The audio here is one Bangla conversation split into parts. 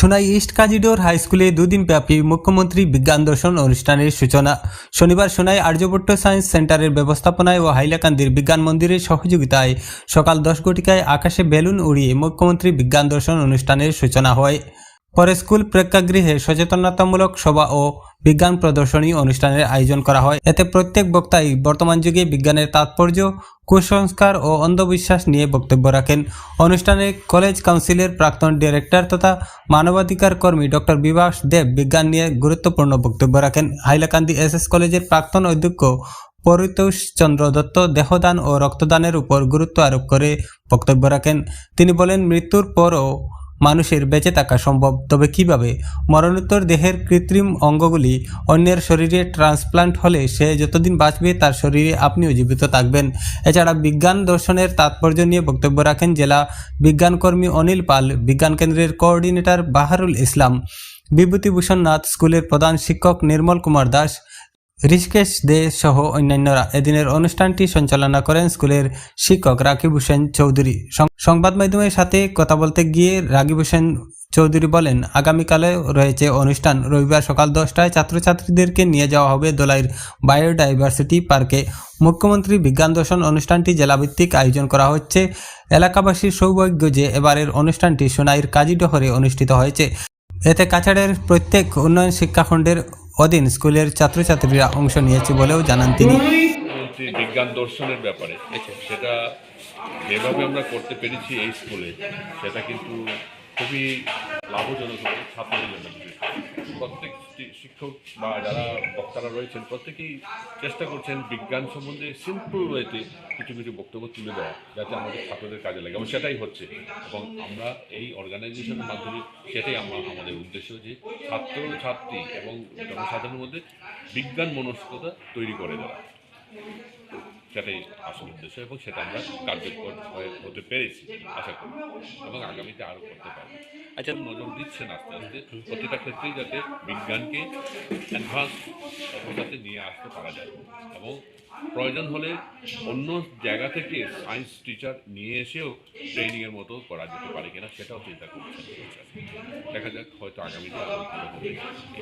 সোনাই ইস্ট কাজিডোর হাইস্কুলে দুদিনব্যাপী মুখ্যমন্ত্রী বিজ্ঞান দর্শন অনুষ্ঠানের সূচনা শনিবার সোনাই আর্যভট্ট সায়েন্স সেন্টারের ব্যবস্থাপনায় ও হাইলাকান্দির বিজ্ঞান মন্দিরের সহযোগিতায় সকাল 10 ঘটিকায় আকাশে বেলুন উড়িয়ে মুখ্যমন্ত্রী বিজ্ঞান দর্শন অনুষ্ঠানের সূচনা হয়। পরে স্কুল প্রেক্ষাগৃহে সচেতনতামূলক সভা ও বিজ্ঞান প্রদর্শনী অনুষ্ঠানের আয়োজন করা হয়। এতে প্রত্যেক বক্তাই বর্তমান যুগে বিজ্ঞানের তাৎপর্য, কুসংস্কার ও অন্ধবিশ্বাস নিয়ে বক্তব্য রাখেন। অনুষ্ঠানে কলেজ কাউন্সিলের প্রাক্তন ডিরেক্টর তথা মানবাধিকার কর্মী ডক্টর বিভাস দেব বিজ্ঞান নিয়ে গুরুত্বপূর্ণ বক্তব্য রাখেন। হাইলাকান্দি এসএস কলেজের প্রাক্তন অধ্যক্ষ পরিতোষ চন্দ্র দত্ত দেহদান ও রক্তদানের উপর গুরুত্ব আরোপ করে বক্তব্য রাখেন। তিনি বলেন, মৃত্যুর পরও মানুষের বেঁচে থাকা সম্ভব, তবে কিভাবে? মরণোত্তর দেহের কৃত্রিম অঙ্গগুলি অন্যের শরীরে ট্রান্সপ্লান্ট হলে সে যতদিন বাঁচবে তার শরীরে আপনিও জীবিত থাকবেন। এছাড়া বিজ্ঞান দর্শনের তাৎপর্য নিয়ে বক্তব্য রাখেন জেলা বিজ্ঞানকর্মী অনিল পাল, বিজ্ঞান কেন্দ্রের কোঅর্ডিনেটর বাহারুল ইসলাম, বিভূতিভূষণ নাথ, স্কুলের প্রধান শিক্ষক নির্মল কুমার দাস, ঋষিকেশ দে সহ অন্যান্যরা। এদিনের অনুষ্ঠানটি সঞ্চালনা করেন স্কুলের শিক্ষক রাকিব হোসেন চৌধুরী। সংবাদ মাধ্যমের সাথে কথা বলতে গিয়ে রাকিব হোসেন চৌধুরী বলেন, আগামীকালে রয়েছে অনুষ্ঠান। রবিবার সকাল 10টায় ছাত্রছাত্রীদেরকে নিয়ে যাওয়া হবে দোলাইর বায়োডাইভার্সিটি পার্কে। মুখ্যমন্ত্রী বিজ্ঞান দর্শন অনুষ্ঠানটি জেলাভিত্তিক আয়োজন করা হচ্ছে। এলাকাবাসীর সৌভাগ্য যে এবারের অনুষ্ঠানটি সোনাইর কাজীডহরে অনুষ্ঠিত হয়েছে। এতে কাছাড়ের প্রত্যেক উন্নয়ন শিক্ষাখণ্ডের অধীন স্কুলের ছাত্রছাত্রীরা অংশ নিয়েছে বলেও জানান তিনি। বিজ্ঞান দর্শনের ব্যাপারে সেটা যেভাবে আমরা করতে পেরেছি এই স্কুলে, সেটা কিন্তু খুবই লাভজনক হবে ছাত্রদের জন্য। প্রত্যেক শিক্ষক বা যারা বক্তারা রয়েছেন প্রত্যেকেই চেষ্টা করছেন বিজ্ঞান সম্বন্ধে সিম্পল ওয়েতে কিছু কিছু বক্তব্য তুলে দেওয়া, যাতে আমাদের ছাত্রদের কাজে লাগে, এবং সেটাই হচ্ছে। এবং আমরা এই অর্গানাইজেশনের মাধ্যমে সেটাই আমাদের উদ্দেশ্য, যে ছাত্রছাত্রী এবং জনসাধারণের মধ্যে বিজ্ঞান মনস্কতা তৈরি করে দেওয়া, সেটাই আসল উদ্দেশ্য, এবং সেটা আমরা কার্যকর হতে পেরেছি আশা করি, এবং আগামীতে আরও করতে পারবো। আচ্ছা, নজর দিচ্ছেন আস্তে আস্তে প্রতিটা ক্ষেত্রেই যাতে বিজ্ঞানকে অ্যাডভান্স অবস্থাতে নিয়ে আসতে পারা যায়, এবং প্রয়োজন হলে অন্য জায়গা থেকে সায়েন্স টিচার নিয়ে এসেও ট্রেনিংয়ের মতো করা যেতে পারে কিনা সেটাও চিন্তা করছেন। দেখা যাক, হয়তো আগামীতে আরও ভালো হবে।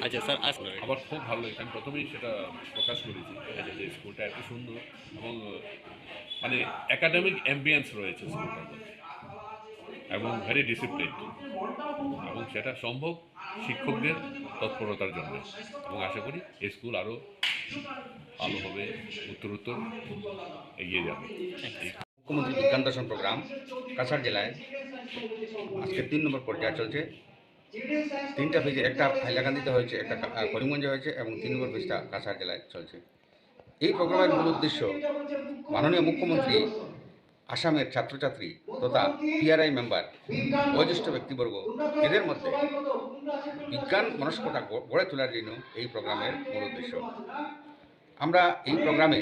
আচ্ছা স্যার, আসলে আমার খুব ভালো লাগে, আমি প্রথমেই সেটা প্রকাশ করেছি যে স্কুলটা এত সুন্দর এবং মানে একাডেমিক অ্যাম্বিয়েন্স রয়েছে স্কুলটার মধ্যে, এবং ভেরি ডিসিপ্লিন, এবং সেটা সম্ভব শিক্ষকদের তৎপরতার জন্য, এবং আশা করি এই স্কুল আরও ভালো হবে, উত্তরোত্তর এগিয়ে যাবে। মুখ্যমন্ত্রী বিজ্ঞান দর্শন প্রোগ্রাম কাছাড় জেলায় আজকে 3 নম্বর পর্যায়ে চলছে। 3টা ফেজে, একটা হাইলাকান্দিতে হয়েছে, একটা করিমগঞ্জে হয়েছে, এবং 3 নম্বর ফেজটা কাছাড় জেলায় চলছে। এই প্রোগ্রামের মূল উদ্দেশ্য মাননীয় মুখ্যমন্ত্রী আসামের ছাত্রছাত্রী তথা পিআরআই মেম্বার, বয়োজ্যেষ্ঠ ব্যক্তিবর্গ, এদের মধ্যে বিজ্ঞান মনস্কতা গড়ে তোলার জন্য এই প্রোগ্রামের মূল উদ্দেশ্য। আমরা এই প্রোগ্রামে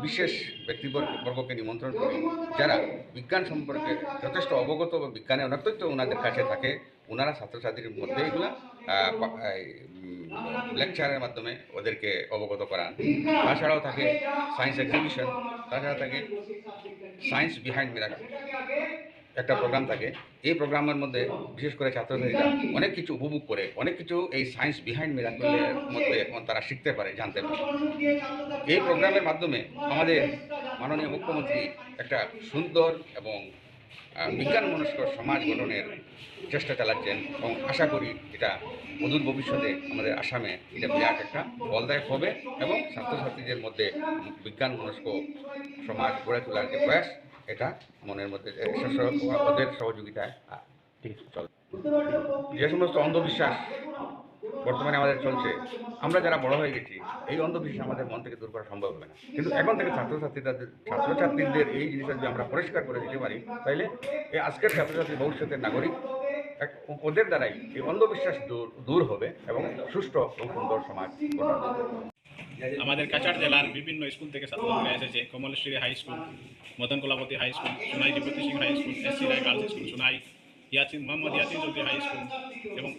বিশেষ ব্যক্তিবর্গকে নিমন্ত্রণ করি, যারা বিজ্ঞান সম্পর্কে যথেষ্ট অবগত বা বিজ্ঞানের অনেক তথ্য ওনাদের কাছে থাকে। ওনারা ছাত্রছাত্রীর মধ্যে এগুলা লেকচারের মাধ্যমে ওদেরকে অবগত করান। তাছাড়াও থাকে সায়েন্স এক্সিবিশন, তাছাড়া থাকে সায়েন্স বিহাইন্ড মিরাকল, একটা প্রোগ্রাম থাকে। এই প্রোগ্রামের মধ্যে বিশেষ করে ছাত্রছাত্রীরা অনেক কিছু উপভোগ করে, অনেক কিছু এই সায়েন্স বিহাইন্ড মিরাকলের মধ্যে তারা শিখতে পারে, জানতে পারে। এই প্রোগ্রামের মাধ্যমে আমাদের মাননীয় মুখ্যমন্ত্রী একটা সুন্দর এবং বিজ্ঞান মনস্ক সমাজ গঠনের চেষ্টা চালাচ্ছেন, এবং আশা করি এটা অদূর ভবিষ্যতে আমাদের আসামে এটা বিরাট একটা ফলদায়ক হবে, এবং ছাত্রছাত্রীদের মধ্যে বিজ্ঞান মনস্ক সমাজ গড়ে তোলার যে প্রয়াস, এটা মনের মধ্যে ওদের সহযোগিতায় চলে। যে সমস্ত অন্ধবিশ্বাস বর্তমানে আমাদের চলছে, আমরা যারা বড় হয়ে গেছি, এই অন্ধবিশ্বাস আমাদের মন থেকে দূর করা সম্ভব হবে না। কিন্তু এখন থেকে ছাত্রছাত্রীদের এই জিনিসটা যদি আমরা পরিষ্কার করে দিতে পারি, তাইলে এই আজকের ছাত্রছাত্রী ভবিষ্যতের নাগরিক, ওদের দ্বারাই এই অন্ধবিশ্বাস দূর হবে, এবং সুষ্ঠু ও সুন্দর সমাজ গঠন হবে। আমাদের কাছাড় জেলার বিভিন্ন স্কুল থেকে ছাত্রছাত্রীরা এসেছে। Kamleshwari high school, Madan Kalapati high school, Sonai Bibhuti Singh high school, SC Roy girls school Sonai, Mohammad Yasin Chowdhury high school, এবং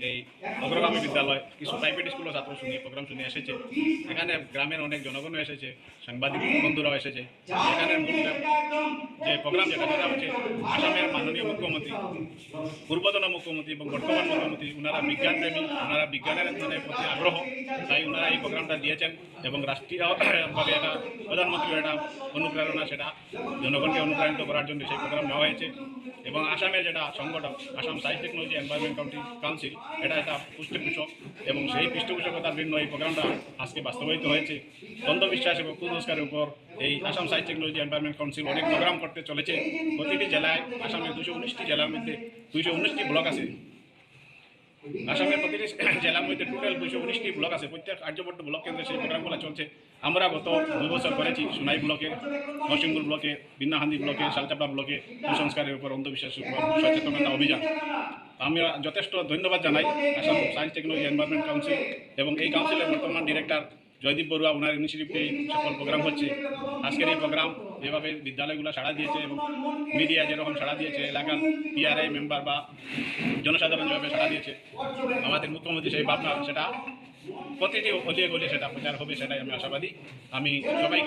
এই অগ্রগামী বিদ্যালয়, কিছু প্রাইভেট স্কুলও ছাত্র শুনে প্রোগ্রাম শুনে এসেছে। এখানে গ্রামের অনেক জনগণও এসেছে, সাংবাদিক বন্ধুরাও এসেছে। এখানে মূল যে প্রোগ্রাম যেটা হচ্ছে আসামের মাননীয় মুখ্যমন্ত্রী, পূর্বতন মুখ্যমন্ত্রী এবং বর্তমান মুখ্যমন্ত্রী, ওনারা বিজ্ঞানপ্রেমী, ওনারা বিজ্ঞানের প্রতি আগ্রহ, তাই ওনারা এই প্রোগ্রামটা দিয়েছেন এবং রাষ্ট্রীয়ভাবে এটা প্রধানমন্ত্রীর একটা অনুপ্রেরণা, সেটা জনগণকে অনুপ্রাণিত করার জন্য সেই প্রোগ্রাম নেওয়া হয়েছে। এবং আসামের যেটা সংগঠন Assam science technology environment council, এটা একটা পৃষ্ঠপোষক এবং সেই পৃষ্ঠপোষকতার জন্য এই প্রোগ্রামটা আজকে বাস্তবায়িত হয়েছে। অন্ধবিশ্বাস এবং কুসংস্কারের উপর এই Assam science technology environment council অনেক প্রোগ্রাম করতে চলেছে। প্রতিটি জেলায়, আসামের 219টি জেলার মধ্যে 219টি ব্লক আছে। আসামের প্রতিটি জেলার মধ্যে টোটাল 219টি ব্লক আছে। প্রত্যেক আর্যভট্ট ব্লক কেন্দ্রে সেই প্রোগ্রামগুলো চলছে। আমরা গত 2 বছর করেছি সোনাই ব্লকে, নরসিংপুর ব্লকে, বিন্নাহান্দি ব্লকে, শালচাপড়া ব্লকে কুসংস্কারের উপর, অন্ধবিশ্বাসের উপর সচেতনতা অভিযান। আমরা যথেষ্ট ধন্যবাদ জানাই Assam science technology environment council এবং এই কাউন্সিলের বর্তমান ডিরেক্টর জয়দীপ বড়ুয়া, ওনার ইনিশিয়েটিভে এই সকল প্রোগ্রাম হচ্ছে। আজকের এই প্রোগ্রাম যেভাবে বিদ্যালয়গুলো সাড়া দিয়েছে এবং মিডিয়া যেরকম সাড়া দিয়েছে, এলাকার পিআরআই মেম্বার বা জনসাধারণ যেভাবে সাড়া দিয়েছে, আমাদের মুখ্যমন্ত্রী সেই ভাবনা সেটা প্রতিটি অলিয়ে গলিয়ে সেটা প্রচার হবে, সেটাই আমি আশাবাদী। আমি সবাইকে